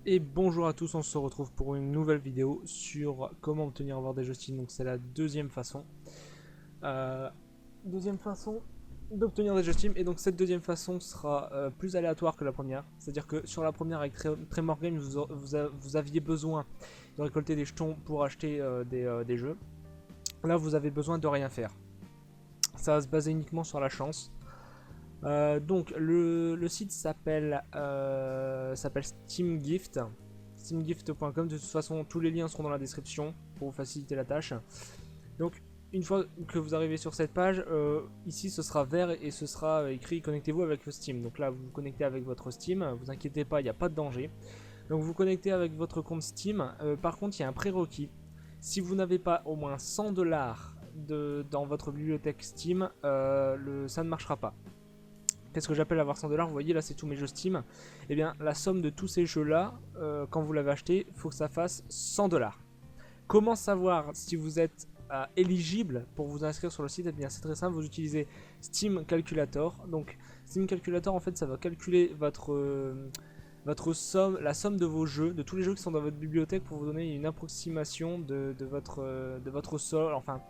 Et bonjour à tous, on se retrouve pour une nouvelle vidéo sur comment obtenir avoir des jeux Steam. Donc c'est la deuxième façon. Euh, Deuxième façon d'obtenir des jeux Steam. Et donc cette deuxième façon sera plus aléatoire que la première. C'est-à-dire que sur la première avec Tremor Games, vous aviez besoin de récolter des jetons pour acheter des jeux. Là vous avez besoin de rien faire. Ça va se baser uniquement sur la chance. Donc le site s'appelle SteamGift. SteamGift.com. De toute façon, tous les liens seront dans la description pour vous faciliter la tâche. Donc, une fois que vous arrivez sur cette page, ici ce sera vert et ce sera écrit connectez-vous avec Steam. Donc là, vous vous connectez avec votre Steam. Vous inquiétez pas, il n'y a pas de danger. Donc, vous vous connectez avec votre compte Steam. Par contre, il y a un prérequis. Si vous n'avez pas au moins 100$ dans votre bibliothèque Steam, ça ne marchera pas. Qu'est-ce que j'appelle avoir 100$? Vous voyez là, c'est tous mes jeux Steam. Et bien la somme de tous ces jeux là, quand vous l'avez acheté, il faut que ça fasse 100$. Comment savoir si vous êtes éligible pour vous inscrire sur le site? Eh bien c'est très simple, vous utilisez Steam Calculator. Donc Steam Calculator, en fait, ça va calculer votre somme, la somme de vos jeux, de tous les jeux qui sont dans votre bibliothèque, pour vous donner une approximation de votre solde, enfin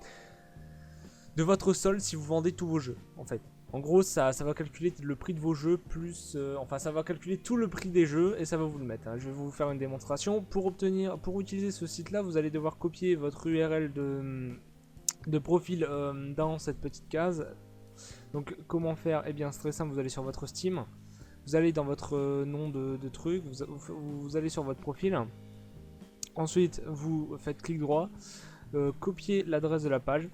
de votre solde si vous vendez tous vos jeux, en fait. En gros, ça va calculer le prix de vos jeux plus... enfin, ça va calculer tout le prix des jeux et ça va vous le mettre. Je vais vous faire une démonstration. Pour utiliser ce site-là, vous allez devoir copier votre URL de profil dans cette petite case. Donc, comment faire? Eh bien, c'est très simple. Vous allez sur votre Steam. Vous allez dans votre nom de truc. Vous allez sur votre profil. Ensuite, vous faites clic droit. Copier l'adresse de la page,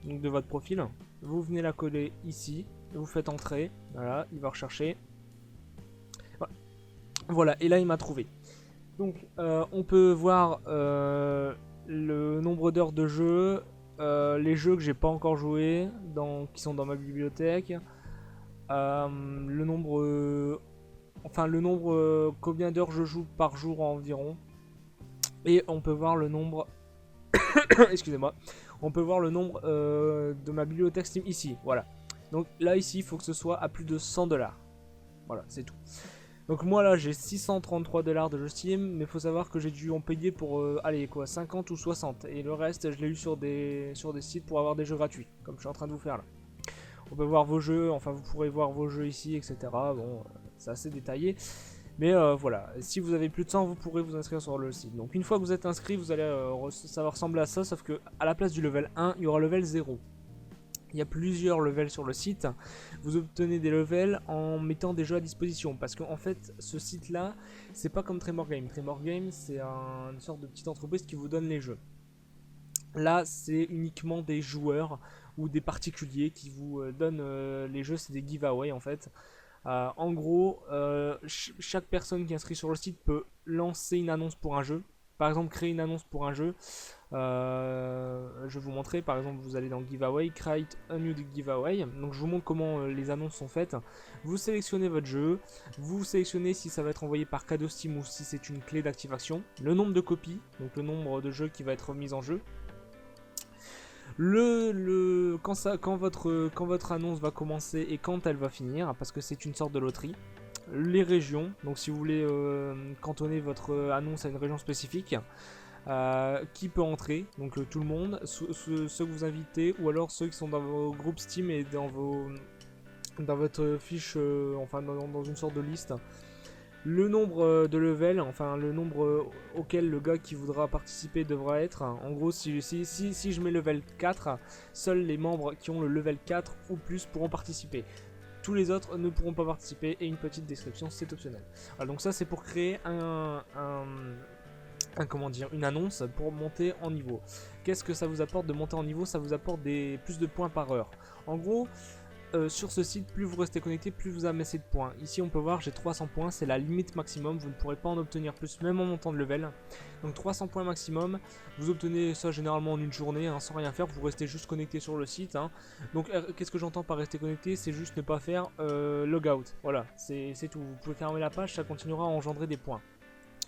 donc de votre profil. Vous venez la coller ici. Vous faites entrer, voilà, il va rechercher. Voilà, et là il m'a trouvé. Donc on peut voir le nombre d'heures de jeu, les jeux que j'ai pas encore joué, qui sont dans ma bibliothèque, le nombre, combien d'heures je joue par jour environ, et on peut voir le nombre, excusez-moi, on peut voir le nombre de ma bibliothèque Steam ici, voilà. Donc là ici il faut que ce soit à plus de 100$. Voilà, c'est tout. Donc moi là j'ai 633$ de jeux Steam, mais il faut savoir que j'ai dû en payer pour allez quoi, 50 ou 60. Et le reste je l'ai eu sur des sites pour avoir des jeux gratuits, comme je suis en train de vous faire là. On peut voir vos jeux, enfin vous pourrez voir vos jeux ici, etc. Bon, c'est assez détaillé. Mais voilà, si vous avez plus de 100, vous pourrez vous inscrire sur le site. Donc une fois que vous êtes inscrit, vous allez, ça va ressembler à ça, sauf que à la place du level 1, il y aura level 0. Il y a plusieurs levels sur le site. Vous obtenez des levels en mettant des jeux à disposition. Parce qu'en fait, ce site-là, c'est pas comme Tremor Game. Tremor Game, c'est une sorte de petite entreprise qui vous donne les jeux. Là, c'est uniquement des joueurs ou des particuliers qui vous donnent les jeux. C'est des giveaways en fait. En gros, chaque personne qui est inscrite sur le site peut lancer une annonce pour un jeu. Par exemple, créer une annonce pour un jeu. Je vais vous montrer. Par exemple, vous allez dans Giveaway, Create a new giveaway. Donc, je vous montre comment les annonces sont faites. Vous sélectionnez votre jeu. Vous sélectionnez si ça va être envoyé par cadeau Steam ou si c'est une clé d'activation. Le nombre de copies, donc le nombre de jeux qui va être mis en jeu. Quand votre annonce va commencer et quand elle va finir, parce que c'est une sorte de loterie. Les régions, donc si vous voulez cantonner votre annonce à une région spécifique, qui peut entrer, donc tout le monde, ceux que vous invitez, ou alors ceux qui sont dans vos groupes Steam et dans votre fiche, enfin dans une sorte de liste. Le nombre de levels, enfin le nombre auquel le gars qui voudra participer devra être. En gros, si je mets level 4, seuls les membres qui ont le level 4 ou plus pourront participer. Tous les autres ne pourront pas participer, et une petite description, c'est optionnel. Alors, donc ça c'est pour créer une annonce pour monter en niveau. Qu'est-ce que ça vous apporte de monter en niveau? Ça vous apporte plus de points par heure. En gros, sur ce site, plus vous restez connecté, plus vous amassez de points. Ici on peut voir j'ai 300 points, c'est la limite maximum, vous ne pourrez pas en obtenir plus même en montant de level. Donc 300 points maximum, vous obtenez ça généralement en une journée, sans rien faire, vous restez juste connecté sur le site. Donc qu'est-ce que j'entends par rester connecté? C'est juste ne pas faire logout, voilà, c'est tout. Vous pouvez fermer la page, ça continuera à engendrer des points.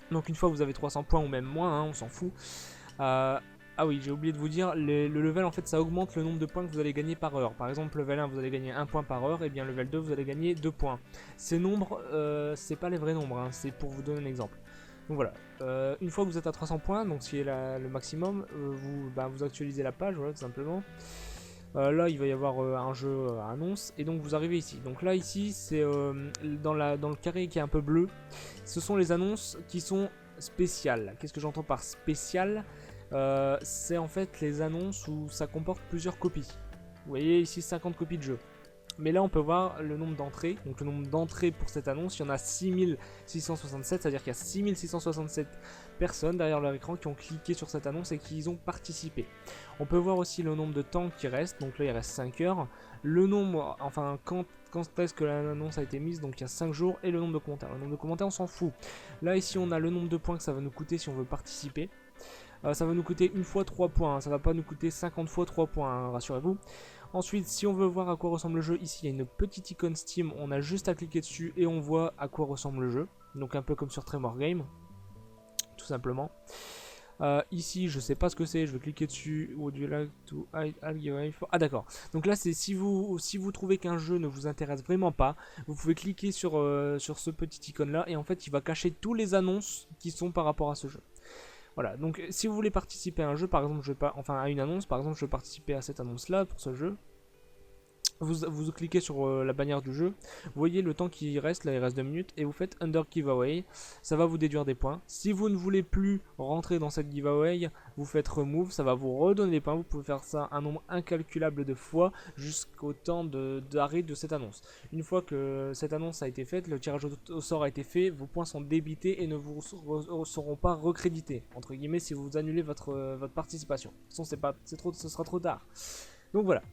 Donc une fois que vous avez 300 points ou même moins, on s'en fout. Ah oui, j'ai oublié de vous dire, le level en fait ça augmente le nombre de points que vous allez gagner par heure. Par exemple, level 1 vous allez gagner 1 point par heure, et bien level 2 vous allez gagner 2 points. Ces nombres, c'est pas les vrais nombres, c'est pour vous donner un exemple. Donc voilà, une fois que vous êtes à 300 points, donc ce qui est le maximum, vous actualisez la page, voilà, tout simplement. Là, il va y avoir un jeu annonce, et donc vous arrivez ici. Donc là, ici, c'est dans le carré qui est un peu bleu, ce sont les annonces qui sont spéciales. Qu'est-ce que j'entends par spécial? C'est en fait les annonces où ça comporte plusieurs copies. Vous voyez ici 50 copies de jeu. Mais là on peut voir le nombre d'entrées. Donc le nombre d'entrées pour cette annonce, il y en a 6667, c'est-à-dire qu'il y a 6667 personnes derrière leur écran qui ont cliqué sur cette annonce et qui y ont participé. On peut voir aussi le nombre de temps qui reste, donc là il reste 5 heures. Le nombre, enfin quand est-ce que l'annonce a été mise, donc il y a 5 jours, et le nombre de commentaires. Le nombre de commentaires on s'en fout. Là ici on a le nombre de points que ça va nous coûter si on veut participer. Ça va nous coûter une fois 3 points, hein. Ça va pas nous coûter 50 fois 3 points, hein, rassurez-vous. Ensuite, si on veut voir à quoi ressemble le jeu, ici il y a une petite icône Steam, on a juste à cliquer dessus et on voit à quoi ressemble le jeu. Donc un peu comme sur Tremor Game, tout simplement. Ici, je sais pas ce que c'est, je vais cliquer dessus. Ah d'accord. Donc là, c'est si vous trouvez qu'un jeu ne vous intéresse vraiment pas, vous pouvez cliquer sur ce petit icône là et en fait, il va cacher tous les annonces qui sont par rapport à ce jeu. Voilà, donc si vous voulez participer à un jeu, par exemple, à une annonce, par exemple, je veux participer à cette annonce-là pour ce jeu. Vous cliquez sur la bannière du jeu, vous voyez le temps qui reste, là il reste 2 minutes, et vous faites Under Giveaway, ça va vous déduire des points. Si vous ne voulez plus rentrer dans cette giveaway, vous faites Remove, ça va vous redonner des points, vous pouvez faire ça un nombre incalculable de fois jusqu'au temps d'arrêt de cette annonce. Une fois que cette annonce a été faite, le tirage au sort a été fait, vos points sont débités et ne vous seront pas recrédités, entre guillemets, si vous annulez votre participation. De toute façon, ce sera trop tard. Donc voilà.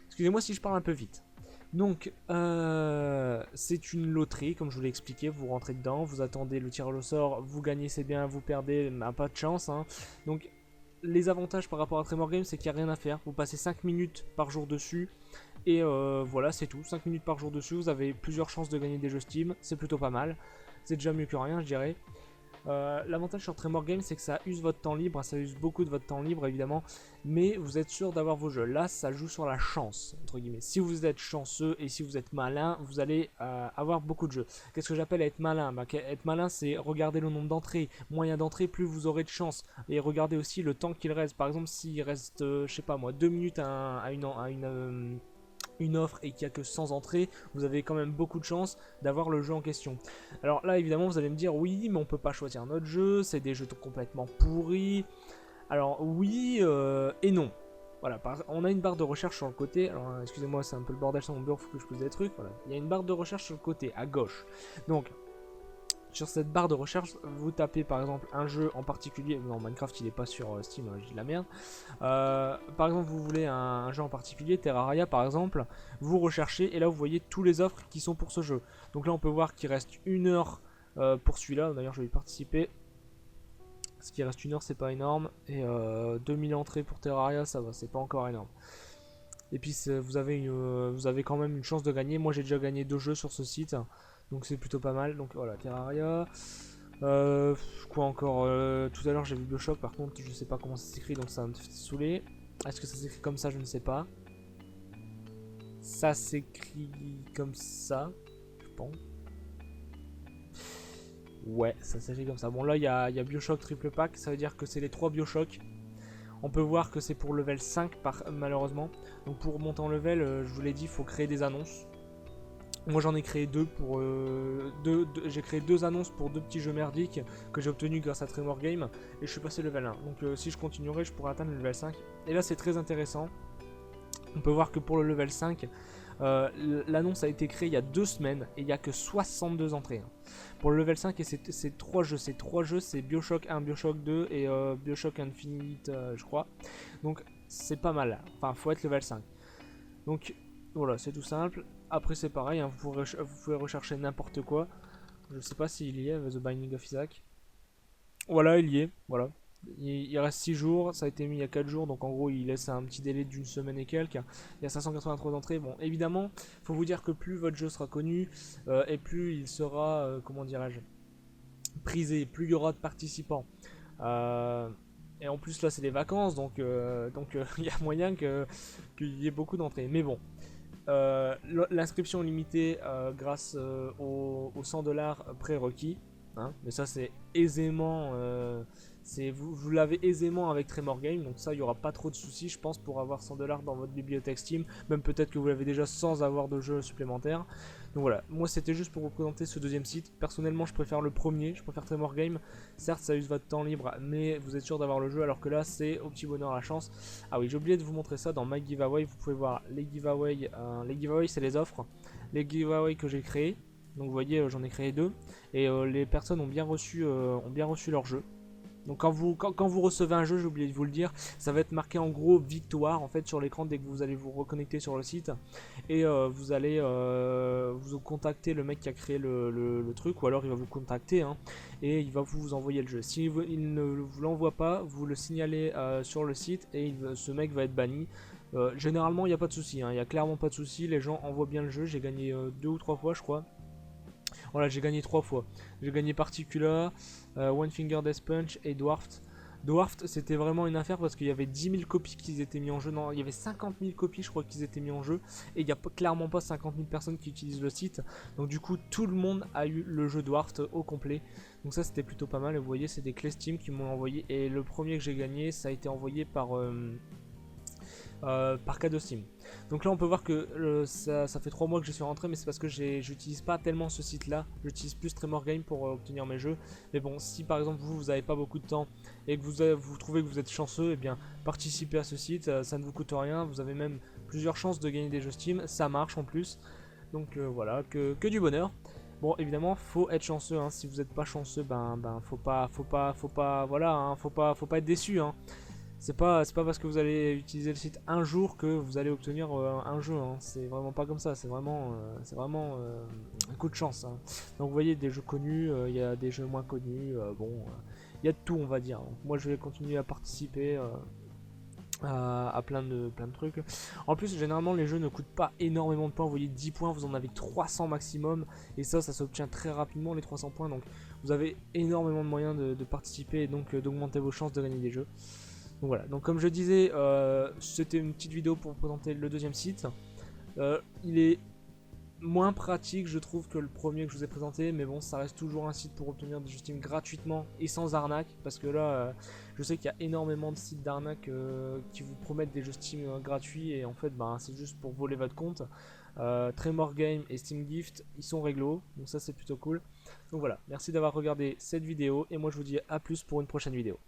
Excusez-moi si je parle un peu vite. Donc, c'est une loterie, comme je vous l'ai expliqué. Vous rentrez dedans, vous attendez le tirage au sort, vous gagnez, c'est bien, vous perdez, pas de chance. Hein. Donc, les avantages par rapport à Tremor Game, c'est qu'il n'y a rien à faire. Vous passez 5 minutes par jour dessus. Et voilà, c'est tout. 5 minutes par jour dessus, vous avez plusieurs chances de gagner des jeux Steam. C'est plutôt pas mal. C'est déjà mieux que rien, je dirais. L'avantage sur Tremor Game, c'est que ça use votre temps libre, ça use beaucoup de votre temps libre évidemment, mais vous êtes sûr d'avoir vos jeux. Là, ça joue sur la chance, entre guillemets. Si vous êtes chanceux et si vous êtes malin, vous allez avoir beaucoup de jeux. Qu'est-ce que j'appelle être malin? Être malin, c'est regarder le nombre d'entrées. Moyen d'entrée, plus vous aurez de chance. Et regardez aussi le temps qu'il reste. Par exemple, s'il reste, je sais pas moi, 2 minutes à une offre et qu'il n'y a que 100 entrées, vous avez quand même beaucoup de chance d'avoir le jeu en question. Alors là évidemment vous allez me dire oui mais on peut pas choisir notre jeu, c'est des jeux complètement pourris. Alors oui et non. Voilà, on a une barre de recherche sur le côté. Alors excusez-moi, c'est un peu le bordel sur mon bureau, faut que je pose des trucs. Voilà, il y a une barre de recherche sur le côté à gauche. Donc sur cette barre de recherche, vous tapez par exemple un jeu en particulier. Non, Minecraft il est pas sur Steam, je dis de la merde. Par exemple, vous voulez un jeu en particulier, Terraria par exemple, vous recherchez et là vous voyez tous les offres qui sont pour ce jeu. Donc là on peut voir qu'il reste 1 heure pour celui-là. D'ailleurs, je vais y participer. Ce qui reste 1 heure, c'est pas énorme. Et 2000 entrées pour Terraria, ça va, c'est pas encore énorme. Et puis vous avez quand même une chance de gagner. Moi j'ai déjà gagné 2 jeux sur ce site. Donc c'est plutôt pas mal. Donc voilà, Terraria. Quoi encore tout à l'heure j'ai vu BioShock, par contre je sais pas comment ça s'écrit, donc ça va me fait saouler. Est-ce que ça s'écrit comme ça? Je ne sais pas. Ça s'écrit comme ça, je pense. Ouais, ça s'écrit comme ça. Bon là il y a BioShock triple pack, ça veut dire que c'est les 3 BioShock. On peut voir que c'est pour level 5 malheureusement. Donc pour monter en level, je vous l'ai dit, il faut créer des annonces. Moi j'en ai créé 2 pour j'ai créé 2 annonces pour 2 petits jeux merdiques que j'ai obtenus grâce à Tremor Game et je suis passé level 1. Donc si je continuerai, je pourrais atteindre le level 5. Et là c'est très intéressant. On peut voir que pour le level 5, l'annonce a été créée il y a 2 semaines et il n'y a que 62 entrées. Pour le level 5, et c'est 3 jeux. C'est 3 jeux, c'est BioShock 1, BioShock 2 et BioShock Infinite, je crois. Donc c'est pas mal. Enfin, faut être level 5. Donc voilà, c'est tout simple. Après c'est pareil, hein, vous pouvez rechercher n'importe quoi. Je sais pas s'il y est, The Binding of Isaac. Voilà, il y est, voilà. Il reste 6 jours, ça a été mis il y a 4 jours, donc en gros il laisse un petit délai d'une semaine et quelques. Il y a 583 entrées. Bon, évidemment, faut vous dire que plus votre jeu sera connu, et plus il sera, comment dirais-je, prisé, plus il y aura de participants. Et en plus là c'est les vacances, donc il y a moyen qu'il y ait beaucoup d'entrées. Mais bon. L'inscription limitée grâce aux 100 $ prérequis. hein, mais ça c'est aisément, vous l'avez aisément avec Tremor Game, donc ça il n'y aura pas trop de soucis je pense pour avoir 100$ dans votre bibliothèque Steam, même peut-être que vous l'avez déjà sans avoir de jeu supplémentaire. Donc voilà, moi c'était juste pour vous présenter ce deuxième site. Personnellement je préfère le premier, je préfère Tremor Game. Certes ça use votre temps libre, mais vous êtes sûr d'avoir le jeu, alors que là c'est au petit bonheur la chance. Ah oui, j'ai oublié de vous montrer ça dans My Giveaway, vous pouvez voir les giveaways. Les giveaways c'est les offres, les giveaways que j'ai créés. Donc vous voyez j'en ai créé 2 et les personnes ont bien reçu leur jeu. Donc quand vous recevez un jeu, j'ai oublié de vous le dire, ça va être marqué en gros victoire en fait sur l'écran dès que vous allez vous reconnecter sur le site. Et vous allez vous contacter le mec qui a créé le truc, ou alors il va vous contacter hein, et il va vous envoyer le jeu. Si il ne vous l'envoie pas, vous le signalez sur le site et ce mec va être banni. Généralement il n'y a pas de souci, hein, il n'y a clairement pas de souci, les gens envoient bien le jeu, j'ai gagné 2 ou 3 fois je crois. Voilà, j'ai gagné 3 fois. J'ai gagné Particula, One Finger Death Punch et Dwarfed. Dwarfed, c'était vraiment une affaire parce qu'il y avait 10 000 copies qui étaient mis en jeu. Non, il y avait 50 000 copies, je crois, qui étaient mis en jeu. Et il n'y a clairement pas 50 000 personnes qui utilisent le site. Donc, du coup, tout le monde a eu le jeu Dwarfed au complet. Donc, ça, c'était plutôt pas mal. Et vous voyez, c'est des clés Steam qui m'ont envoyé. Et le premier que j'ai gagné, ça a été envoyé par cadeau Steam. Donc là on peut voir que ça fait 3 mois que je suis rentré, mais c'est parce que j'utilise pas tellement ce site là, j'utilise plus Tremor Game pour obtenir mes jeux. Mais bon, si par exemple vous avez pas beaucoup de temps et que vous trouvez que vous êtes chanceux, et bien participez à ce site, ça ne vous coûte rien, vous avez même plusieurs chances de gagner des jeux Steam, ça marche en plus. Donc voilà, que du bonheur. Bon, évidemment, faut être chanceux, hein. Si vous n'êtes pas chanceux, faut pas, voilà, hein, faut pas être déçu, hein. C'est pas parce que vous allez utiliser le site un jour que vous allez obtenir un jeu, hein. C'est vraiment pas comme ça, c'est vraiment un coup de chance, hein. Donc vous voyez, des jeux connus, il y a des jeux moins connus, il y a de tout on va dire. Donc, moi je vais continuer à participer à plein de trucs. En plus généralement les jeux ne coûtent pas énormément de points, vous voyez 10 points, vous en avez 300 maximum, et ça s'obtient très rapidement les 300 points, donc vous avez énormément de moyens de participer et donc d'augmenter vos chances de gagner des jeux. Donc voilà, donc comme je disais, c'était une petite vidéo pour vous présenter le deuxième site. Il est moins pratique je trouve que le premier que je vous ai présenté, mais bon, ça reste toujours un site pour obtenir des jeux Steam gratuitement et sans arnaque, parce que là je sais qu'il y a énormément de sites d'arnaque qui vous promettent des jeux Steam gratuits et en fait c'est juste pour voler votre compte. Tremor Game et Steam Gift ils sont réglo, donc ça c'est plutôt cool. Donc voilà, merci d'avoir regardé cette vidéo et moi je vous dis à plus pour une prochaine vidéo.